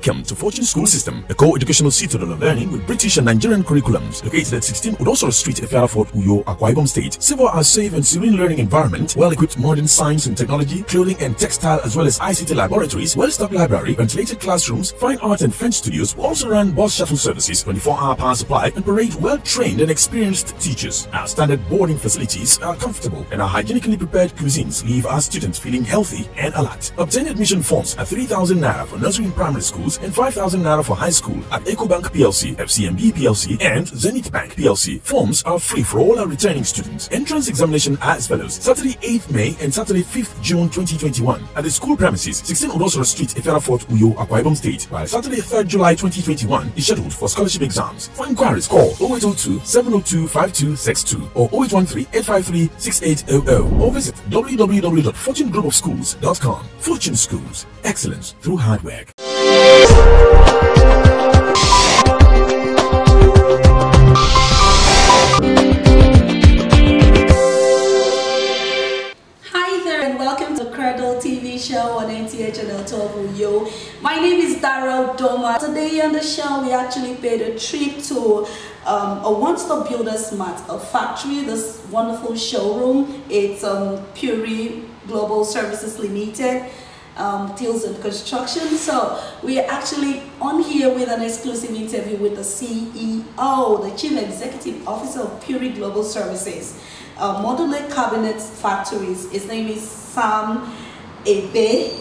Welcome to Fortune School System, a co-educational citadel of learning with British and Nigerian curriculums, located at 16 Udosoro Street, Efiara Fort, Uyo, Akwa Ibom State. Savour our safe and serene learning environment, well-equipped modern science and technology, clothing and textile, as well as ICT laboratories, well-stocked library, ventilated classrooms, fine art and French studios. We also run bus shuttle services, 24-hour power supply, and parade well-trained and experienced teachers. Our standard boarding facilities are comfortable, and our hygienically prepared cuisines leave our students feeling healthy and alert. Obtain admission forms at 3,000 Naira for nursery and primary schools and 5,000 Naira for high school at EcoBank PLC, FCMB PLC, and Zenith Bank PLC. Forms are free for all our returning students. Entrance examination are as follows: Saturday 8th May and Saturday 5th June 2021 at the school premises, 16 Udosoro Street, Efiara Fort, Uyo, Akwa Ibom State, while Saturday 3rd July 2021 is scheduled for scholarship exams. For inquiries, call 0802 702 5262 or 0813 853 6800 or visit www.fortunegroupofschools.com. Fortune Schools, excellence through hard work. Hi there and welcome to Cradle TV Show on NTA channel 12 Yo. My name is Daryl Doma. Today on the show we actually paid a trip to a one-stop builder's mart, a factory, this wonderful showroom. It's Puri Global Services Limited. Deals in construction. So we are actually on here with an exclusive interview with the CEO, the Chief Executive Officer of Puri Global Services, Modular Cabinets Factories. His name is Sam Ebe.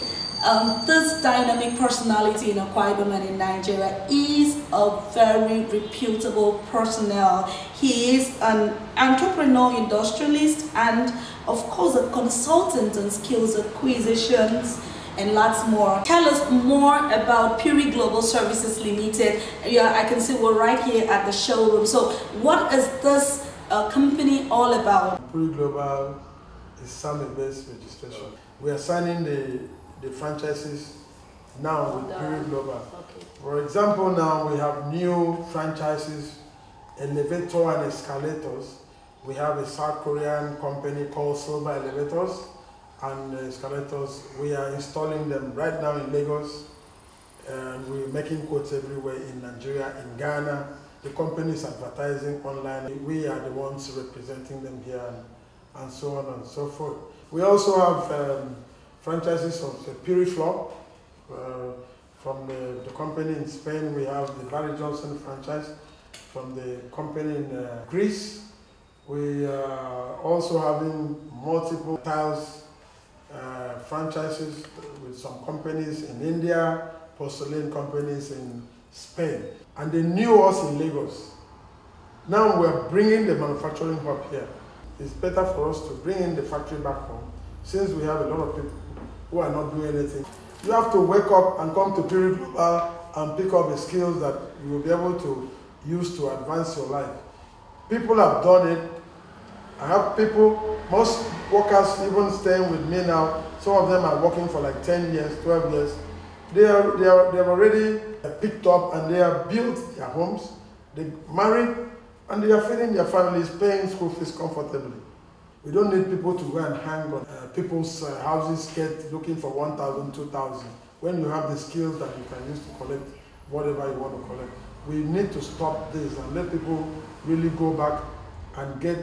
This dynamic personality in Akwa Ibom and in Nigeria is a very reputable personnel. He is an entrepreneur, industrialist, and of course a consultant on skills acquisitions and lots more. Tell us more about Puri Global Services Limited. Yeah, I can see we're right here at the showroom. So what is this company all about? Puri Global is Sami-based registration. We are signing the franchises now with Puri Global. Okay. For example, now we have new franchises, elevator and escalators. We have a South Korean company called Silver Elevators and escalators. We are installing them right now in Lagos, and we're making quotes everywhere in Nigeria, in Ghana. The company is advertising online. We are the ones representing them here, and so on and so forth. We also have franchises of the Puri Floor. From the company in Spain, we have the Barry Johnson franchise. From the company in Greece, we are also having multiple tiles franchises with some companies in India, porcelain companies in Spain, and they knew us in Lagos. Now we're bringing the manufacturing hub here. It's better for us to bring in the factory back home, since we have a lot of people who are not doing anything. You have to wake up and come to Puri Global and pick up the skills that you will be able to use to advance your life. People have done it. I have people, most workers even staying with me now, some of them are working for like 10 years, 12 years. They have already picked up and they have built their homes, they married, and they are feeding their families, paying school fees comfortably. We don't need people to go and hang on people's houses, looking for 1,000, 2,000. When you have the skills that you can use to collect whatever you want to collect. We need to stop this and let people really go back and get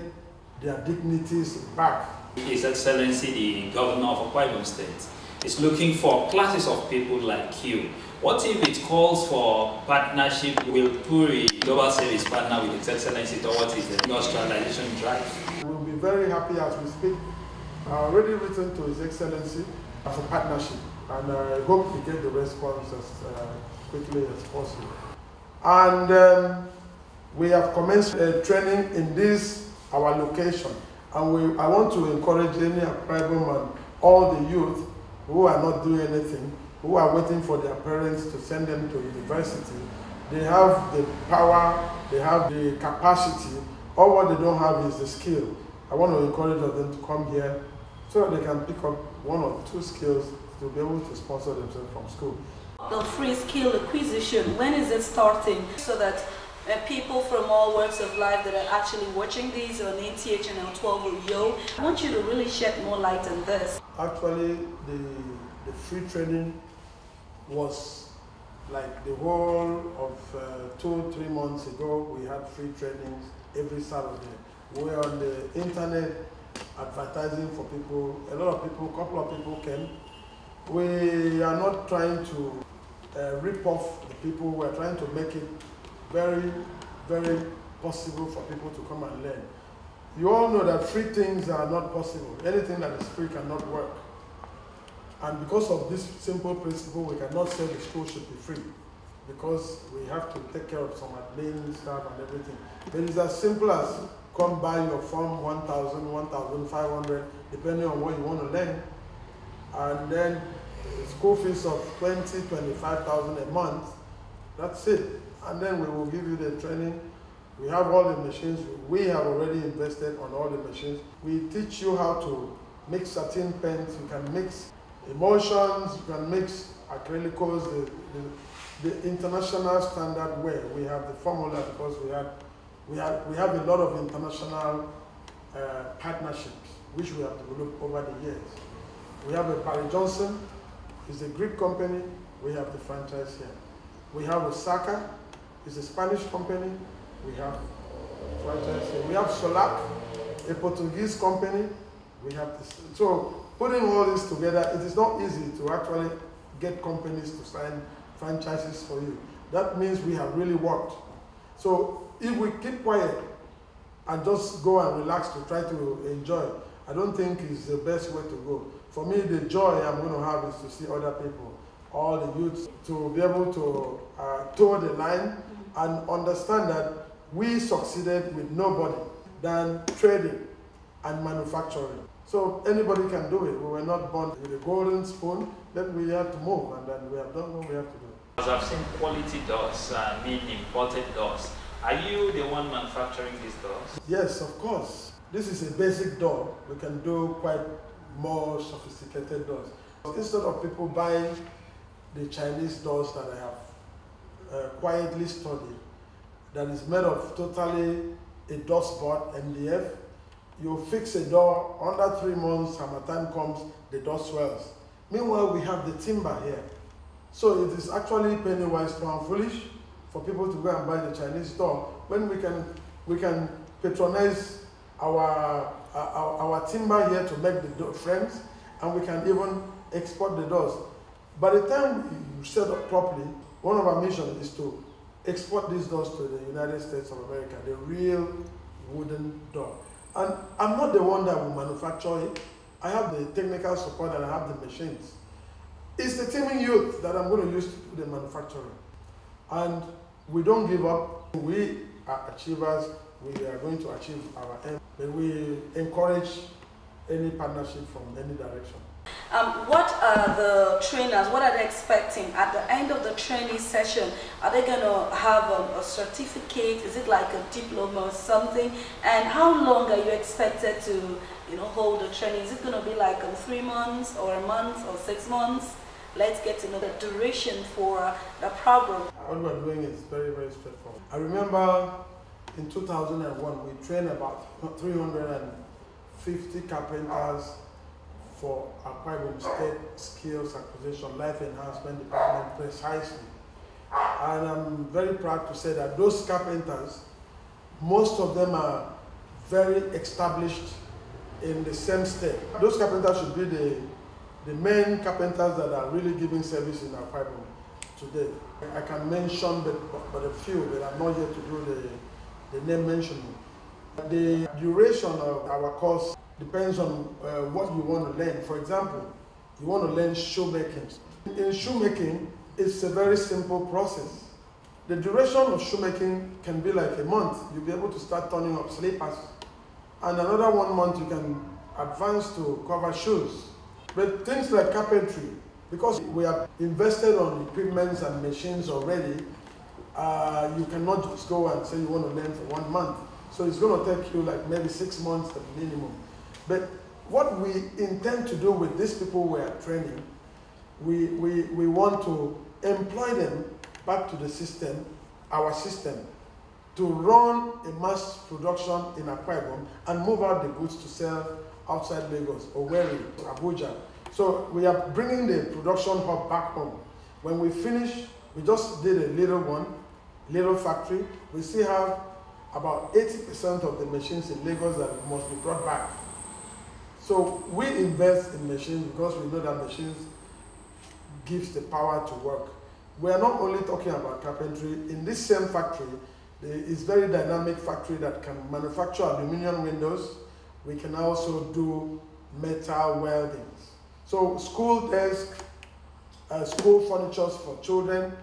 their dignities back. His Excellency, the Governor of Akwa Ibom State, is looking for classes of people like you. What if it calls for partnership? Will Puri Global Service partner with His Excellency towards his industrialization drive? We'll be very happy as we speak. I already written to His Excellency for partnership, and I hope we get the response as quickly as possible. And we have commenced training in this our location, and I want to encourage any Akwa Ibom and all the youth who are not doing anything, who are waiting for their parents to send them to university. They have the power, they have the capacity. All what they don't have is the skill. I want to encourage them to come here so that they can pick up 1 or 2 skills to be able to sponsor themselves from school. The free skill acquisition, when is it starting? So that people from all walks of life that are actually watching these on NTA channel 12 Yo, I want you to really shed more light on this. Actually, the free training was Like the whole of 2-3 months ago, we had free trainings every Saturday. We're on the internet advertising for people. A lot of people, a couple of people came. We are not trying to rip off the people. We're trying to make it very, very possible for people to come and learn. You all know that free things are not possible. Anything that is free cannot work. And because of this simple principle, we cannot say the school should be free, because we have to take care of some admin staff and everything. But it's as simple as come buy your form, 1,000, 1,500, depending on what you want to learn. And then the school fees of 20,000, 25,000 a month, that's it. And then we will give you the training. We have all the machines. We have already invested on all the machines. We teach you how to mix satin paints. You can mix emulsions, you can mix acrylicals, the international standard way. We have the formula because we have a lot of international partnerships which we have developed over the years. We have a Barry Johnson, it's a Greek company. We have the franchise here. We have Osaka, it's a Spanish company. We have franchise here. We have Solac, a Portuguese company. We have this. So putting all this together, it is not easy to actually get companies to sign franchises for you. That means we have really worked. So if we keep quiet and just go and relax to try to enjoy, I don't think it's the best way to go. For me, the joy I'm going to have is to see other people, all the youths, to be able to toe the line and understand that we succeeded with nobody than trading and manufacturing. So anybody can do it. We were not born with a golden spoon, then we had to move, and then we have done what we have to do. As I've seen quality doors, mean imported doors. Are you the one manufacturing these doors? Yes, of course. This is a basic door. We can do quite more sophisticated doors. Instead of people buying the Chinese doors that I have quietly studied, that is made of totally a dust board, MDF, you fix a door, under 3 months, summertime comes, the door swells. Meanwhile, we have the timber here. So it is actually penny wise pound foolish for people to go and buy the Chinese door when we can patronize our timber here to make the door frames, and we can even export the doors. By the time you set up properly, one of our missions is to export these doors to the United States of America, the real wooden door. And I'm not the one that will manufacture it. I have the technical support and I have the machines. It's the teaming youth that I'm going to use to do the manufacturing. And we don't give up. We are achievers. We are going to achieve our aim. But we encourage any partnership from any direction. What are the trainers, what are they expecting at the end of the training session? Are they going to have a certificate? Is it like a diploma or something? And how long are you expected to hold the training? Is it going to be like 3 months or a month or 6 months? Let's get to know the duration for the program. What we're doing is very, very straightforward. I remember in 2001, we trained about 350 carpenters for Akwa Ibom State Skills Acquisition Life Enhancement Department precisely. And I'm very proud to say that those carpenters, most of them are very established in the same state. Those carpenters should be the main carpenters that are really giving service in Akwa Ibom today. I can mention but a few, but I'm not here to do the name mentioning. The duration of our course depends on what you want to learn. For example, you want to learn shoemaking. In shoemaking, it's a very simple process. The duration of shoemaking can be like a month. You'll be able to start turning up slippers. And another 1 month, you can advance to cover shoes. But things like carpentry, because we have invested on equipments and machines already, you cannot just go and say you want to learn for 1 month. So it's going to take you like maybe 6 months at minimum. But what we intend to do with these people we are training, we want to employ them back to the system, our system, to run a mass production in Akwa Ibom and move out the goods to sell outside Lagos, Owerri, Abuja. So we are bringing the production hub back home. When we finish We just did a little factory. We still have about 80% of the machines in Lagos that must be brought back. So we invest in machines because we know that machines gives the power to work. We are not only talking about carpentry. In this same factory, it's a very dynamic factory that can manufacture aluminum windows. We can also do metal weldings. So school desks, school furniture for children,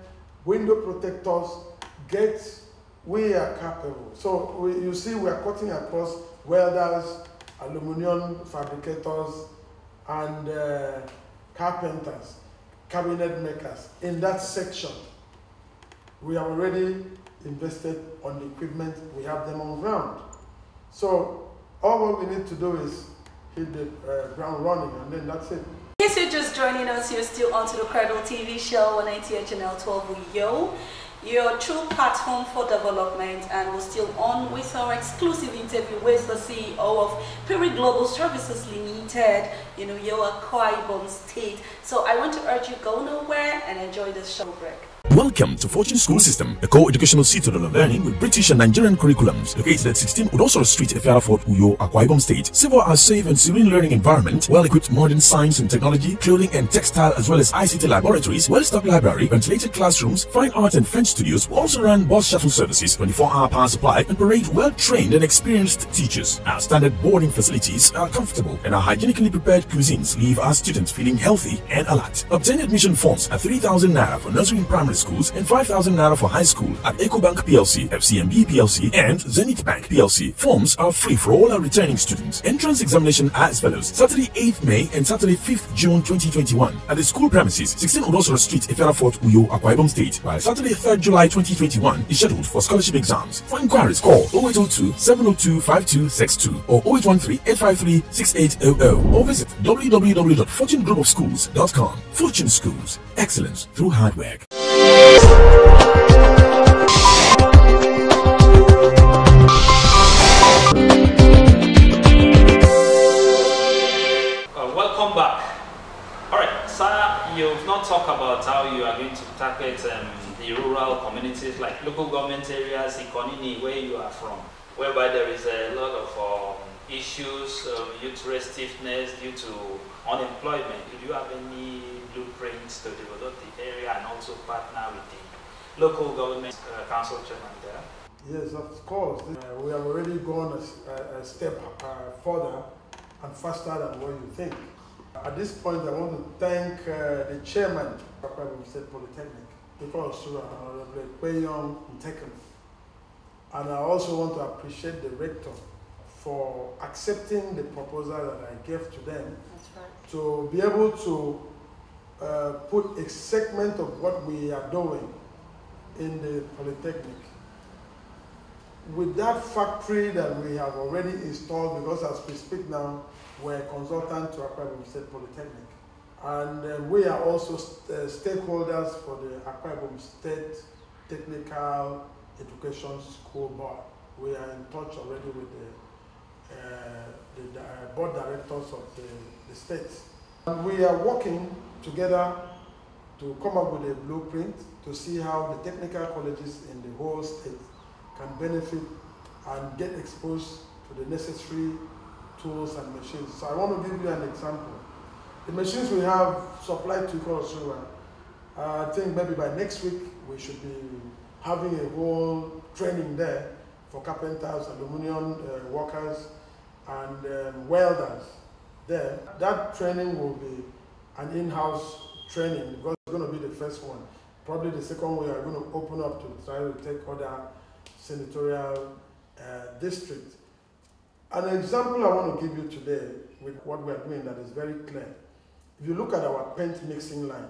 window protectors, gates, we are capable. So you see we are cutting across welders, aluminum fabricators, and carpenters, cabinet makers. In that section, we have already invested on the equipment, we have them on ground. So all what we need to do is hit the ground running, and then that's it. In case you're just joining us, you're still onto the Cradle TV Show on NTA Channel 12 Yo, your true platform for development, and we're still on with our exclusive interview with the CEO of Puri Global Services Limited, your Akwa Ibom State. So I want to urge you, go nowhere and enjoy this show break. Welcome to Fortune School System, a co-educational citadel of learning with British and Nigerian curriculums, located at 16 Udosoro Street, Efiara Fort, Uyo, Akwa Ibom State. Savour our safe and serene learning environment, well-equipped modern science and technology, clothing and textile, as well as ICT laboratories, well-stocked library, ventilated classrooms, fine art and French studios. We also run bus shuttle services, 24-hour power supply, and parade well-trained and experienced teachers. Our standard boarding facilities are comfortable, and our hygienically prepared cuisines leave our students feeling healthy and alert. Obtain admission forms at 3,000 Naira for nursery and primary schools and 5,000 Naira for high school at EcoBank PLC, FCMB PLC, and Zenith Bank PLC. Forms are free for all our returning students. Entrance examination are as follows: Saturday 8th May and Saturday 5th June 2021 at the school premises, 16 Udosoro Street, Efiara Fort, Uyo, Akwa Ibom State, while Saturday 3rd July 2021 is scheduled for scholarship exams. For inquiries, call 0802 702 5262 or 0813 853 6800 or visit www.fortunegroupofschools.com. Fortune Schools, excellence through hard work. Welcome back. Alright, sir, you've not talked about how you are going to target the rural communities like local government areas in Konini, where you are from, whereby there is a lot of issues, youth restiveness due to unemployment. Do you have any blueprints to develop the area and also partner with the local government council chairman there? Yes, of course. We have already gone a step further and faster than what you think. At this point, I want to thank the chairman of Akwa Ibom State Polytechnic, because and I also want to appreciate the rector for accepting the proposal that I gave to them. That's right. To be able to put a segment of what we are doing in the Polytechnic. With that factory that we have already installed, because as we speak now, we're a consultant to Akwa Ibom State Polytechnic. And we are also stakeholders for the Akwa Ibom State Technical Education School Board. We are in touch already with the board directors of the state. And we are working together to come up with a blueprint to see how the technical colleges in the whole state can benefit and get exposed to the necessary tools and machines. So I want to give you an example. The machines we have supplied to Ikorosuwa, I think maybe by next week we should be having a whole training there for carpenters, aluminum workers, and welders there. That training will be an in-house training because it's going to be the first one. Probably the second one we are going to open up to try to take other senatorial districts. An example I want to give you today with what we are doing that is very clear. If you look at our paint mixing line,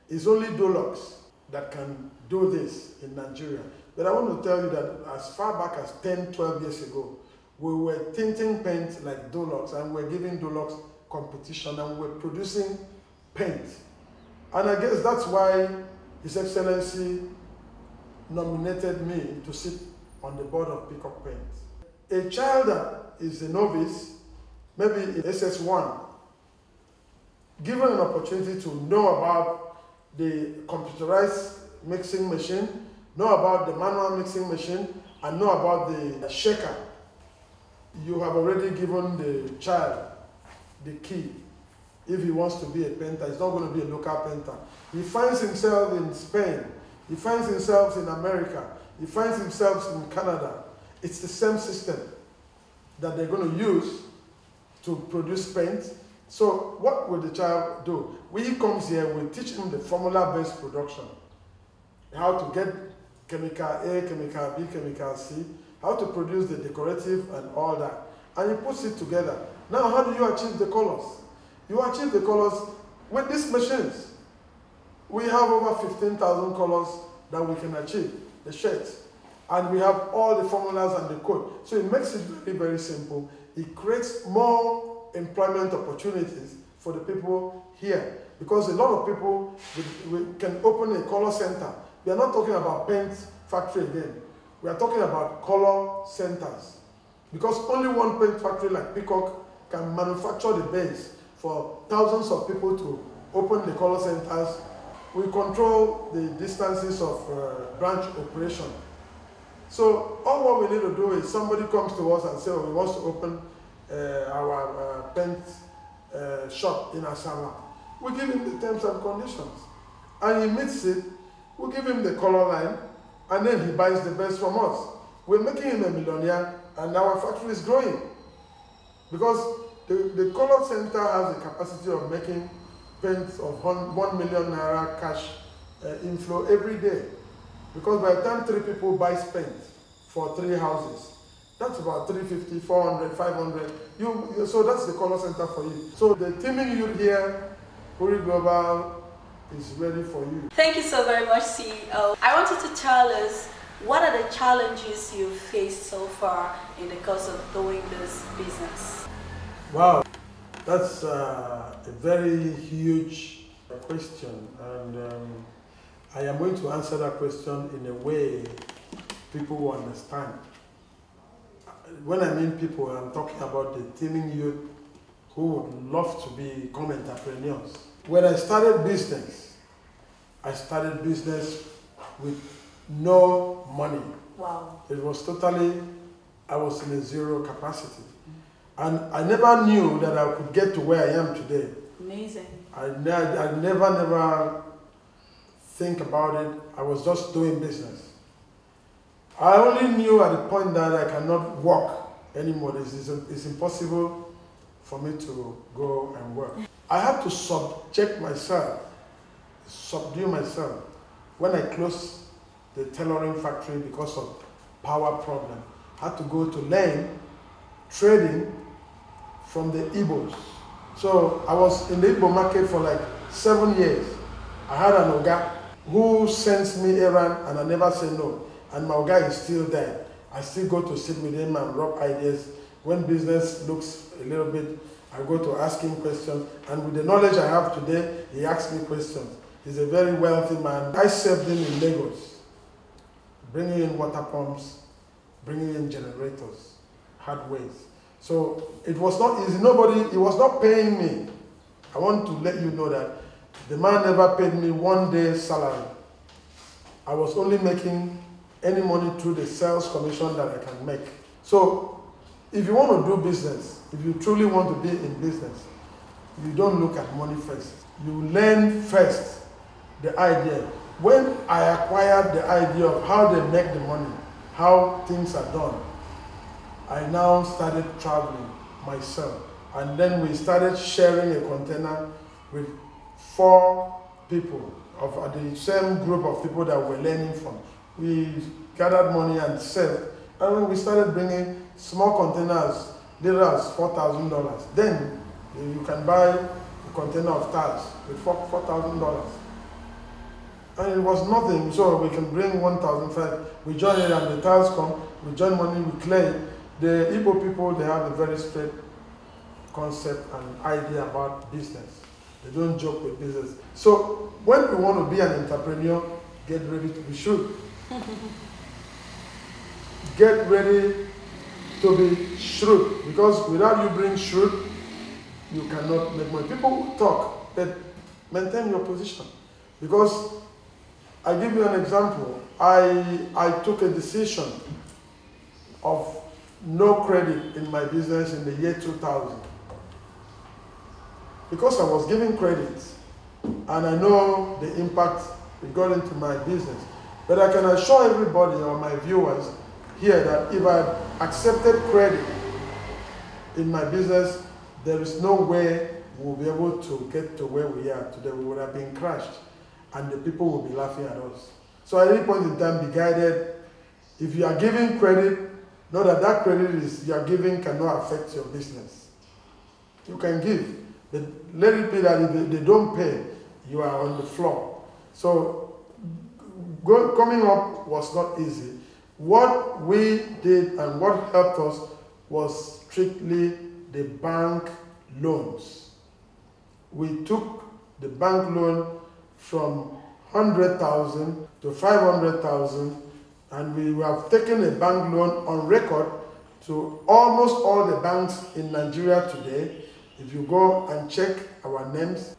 it's only Dulux that can do this in Nigeria. But I want to tell you that as far back as 10, 12 years ago, we were tinting paint like Dulux, and we're giving Dulux competition, and we're producing paint. And I guess that's why His Excellency nominated me to sit on the board of Peacock Paint. A child that is a novice, maybe in SS1, given an opportunity to know about the computerized mixing machine, know about the manual mixing machine, and know about the shaker. You have already given the child the key. If he wants to be a painter, he's not going to be a local painter. He finds himself in Spain. He finds himself in America. He finds himself in Canada. It's the same system that they're going to use to produce paint. So what will the child do? When he comes here, we teach him the formula-based production. How to get chemical A, chemical B, chemical C, how to produce the decorative and all that. And he puts it together. Now, how do you achieve the colors? You achieve the colors with these machines. We have over 15,000 colors that we can achieve, the shades. And we have all the formulas and the code. So it makes it very, very simple. It creates more employment opportunities for the people here. Because a lot of people we can open a color center. We are not talking about paint factory again. We are talking about color centers. Because only one paint factory like Peacock can manufacture the base for thousands of people to open the color centers. We control the distances of branch operation. So all what we need to do is somebody comes to us and says, oh, we want to open our paint shop in Asala. We give him the terms and conditions. And he meets it, we give him the color line, and then he buys the best from us. We're making him a millionaire, and our factory is growing. Because the color center has the capacity of making paints of 1 million naira cash inflow every day. Because by the time 3 people buy paint for 3 houses, that's about 350, 400, 500. So that's the color center for you. So the teaming youth here, Puri Global, is ready for you. Thank you so very much, CEO. I want you to tell us, what are the challenges you've faced so far in the course of doing this business? Wow, that's a very huge question, and I am going to answer that question in a way people will understand. When I mean people, I'm talking about the teeming youth who would love to become entrepreneurs. When I started business with no money. Wow. It was totally, I was in a zero capacity. And I never knew that I could get to where I am today. Amazing. I never think about it. I was just doing business. I only knew at the point that I cannot walk anymore. It's impossible for me to go and work. I had to subdue myself when I closed the tailoring factory because of power problem. I had to go to learn trading from the Igbos. So I was in the Igbo market for like 7 years. I had an Oga who sends me errand and I never say no. And my Oga is still there. I still go to sit with him and rub ideas. When business looks a little bit, I go to ask him questions. And with the knowledge I have today, he asks me questions. He's a very wealthy man. I served him in Lagos, bringing in water pumps, bringing in generators, hard ways. So it was not easy. He was not paying me. I want to let you know that the man never paid me 1 day's salary. I was only making any money through the sales commission that I can make. So if you want to do business, if you truly want to be in business, you don't look at money first. You learn first the idea. When I acquired the idea of how they make the money, how things are done, I now started traveling myself. And then we started sharing a container with 4 people of the same group of people that we're learning from. We gathered money and saved. And when we started bringing small containers, little as $4,000, then you can buy a container of tiles with $4,000. And it was nothing, so we can bring 1,500. We join it and the tiles come, we join money, we clear it. The Igbo people, they have a very straight concept and idea about business. They don't joke with business. So when we want to be an entrepreneur, get ready to be shrewd. Get ready to be shrewd, because without you being shrewd, you cannot make money. People will talk, but maintain your position. Because I give you an example. I took a decision of no credit in my business in the year 2000. Because I was giving credit, and I know the impact it got into my business. But I can assure everybody or my viewers here that if I accepted credit in my business, there is no way we'll be able to get to where we are today. We would have been crushed, and the people will be laughing at us. So at any point in time, be guided. If you are giving credit, know that that credit you are giving cannot affect your business. You can give, but let it be that if they don't pay, you are on the floor. So coming up was not easy. What we did and what helped us was strictly the bank loans. We took the bank loan from 100,000 to 500,000, and we have taken a bank loan on record to almost all the banks in Nigeria today. If you go and check our names,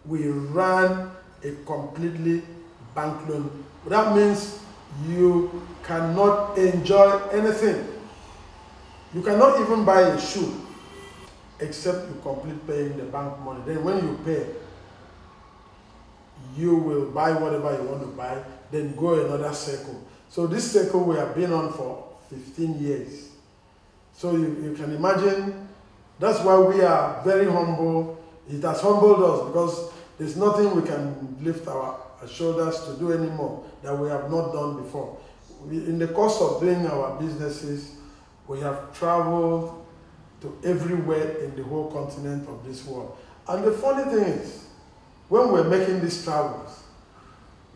we ran a completely bank loan. That means you cannot enjoy anything. You cannot even buy a shoe except you complete paying the bank money. Then when you pay, you will buy whatever you want to buy, then go another circle. So this circle we have been on for 15 years. So you can imagine, that's why we are very humble. It has humbled us because there's nothing we can lift our shoulders to do anymore that we have not done before. In the course of doing our businesses, we have traveled to everywhere in the whole continent of this world. And the funny thing is, when we were making these travels,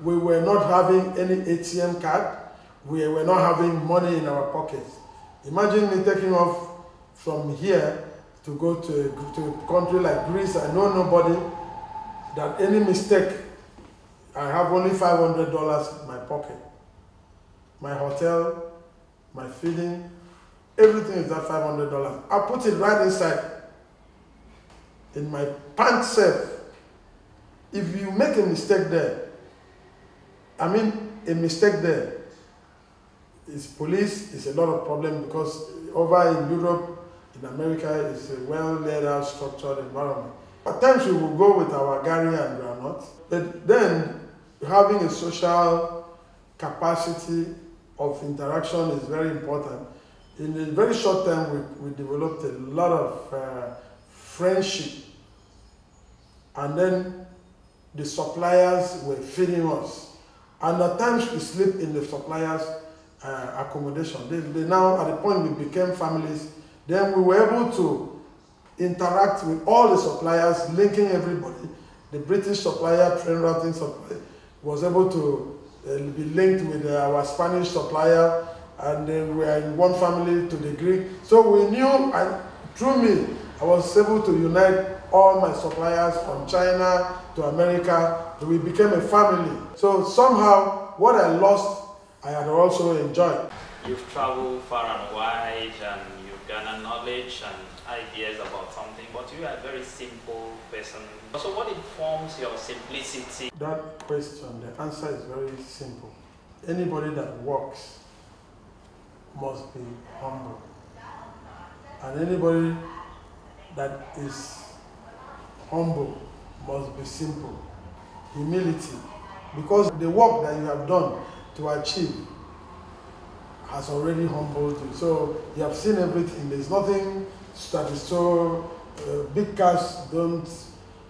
we were not having any ATM card, we were not having money in our pockets. Imagine me taking off from here to go to a country like Greece. I know nobody, that any mistake, I have only $500 in my pocket. My hotel, my feeding, everything is that $500. I put it right inside in my pants safe. If you make a mistake there, a mistake there, it's police, it's a lot of problem, because over in Europe, in America, it's a well laid out, structured environment. At times we will go with our gari and granite, but then having a social capacity of interaction is very important. In a very short time, we developed a lot of friendship, and then the suppliers were feeding us. And at times we sleep in the suppliers' accommodation. They now, at the point we became families, then we were able to interact with all the suppliers, linking everybody. The British supplier, train routing supplier, was able to be linked with our Spanish supplier, and then we are in one family to the Greek. So we knew, and through me, I was able to unite all my suppliers from China to America. We became a family. So somehow, what I lost, I had also enjoyed. You've traveled far and wide, and you've gained knowledge and ideas about something, but you are a very simple person. So what informs your simplicity? That question, the answer is very simple. Anybody that works must be humble. And anybody that is humble must be simple. Humility. Because the work that you have done to achieve has already humbled you. So you have seen everything. There's nothing that is so big cars don't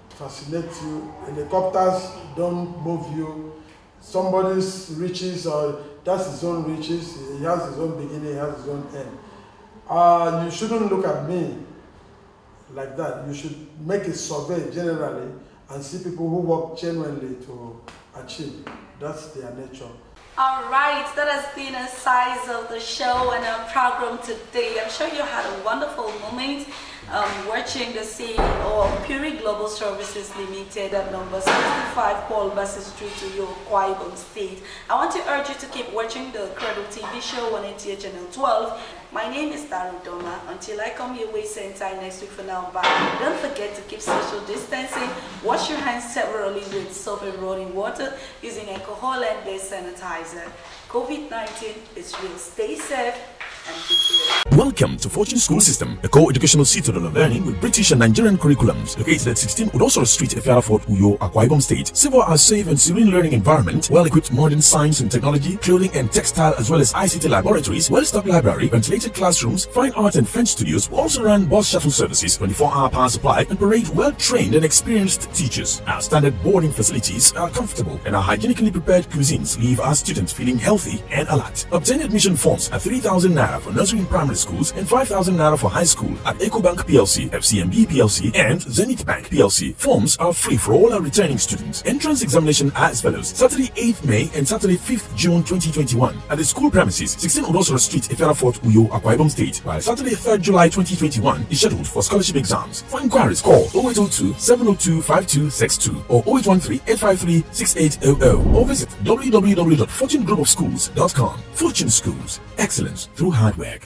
fascinate you. Helicopters don't move you. Somebody's riches, or that's his own riches. He has his own beginning, he has his own end. You shouldn't look at me like that. You should make a survey generally and see people who work genuinely to achieve. That's their nature. All right, that has been a size of the show and our program today. I'm sure you had a wonderful moment. watching the CEO of Puri Global Services Limited at number 65 Paul Bassett Street, Uyo, Akwa Ibom State. I want to urge you to keep watching the Cradle TV Show on NTA Channel 12. My name is Daru Doma. Until I come your way same time next week for now, bye. Don't forget to keep social distancing. Wash your hands severally with soap and running water using alcohol and based sanitizer. COVID-19 is real. Stay safe and be clear. Welcome to Fortune School System, a co-educational citadel of learning with British and Nigerian curriculums. Located at 16 Udosoro Street, Efiara Fort, Uyo, Akwa Ibom State. Save our safe and serene learning environment, well-equipped modern science and technology, clothing and textile, as well as ICT laboratories, well-stocked library, ventilated classrooms, fine art and French studios. We also run bus shuttle services, 24-hour power supply, and parade well-trained and experienced teachers. Our standard boarding facilities are comfortable, and our hygienically prepared cuisines leave our students feeling healthy and alert. Obtain admission forms at 3,000 Naira for nursery and primary schools and 5,000 Naira for high school at EcoBank PLC, FCMB PLC, and Zenith Bank PLC. Forms are free for all our returning students. Entrance examination are as follows: Saturday 8th May and Saturday 5th June 2021 at the school premises, 16 Udosoro Street, Efiara Fort, Uyo, Akwa Ibom State, while Saturday 3rd July 2021 is scheduled for scholarship exams. For inquiries, call 0802 702 5262 or 0813 853 6800 or visit www.fortunegroupofschools.com. Fortune Schools, excellence through hard work.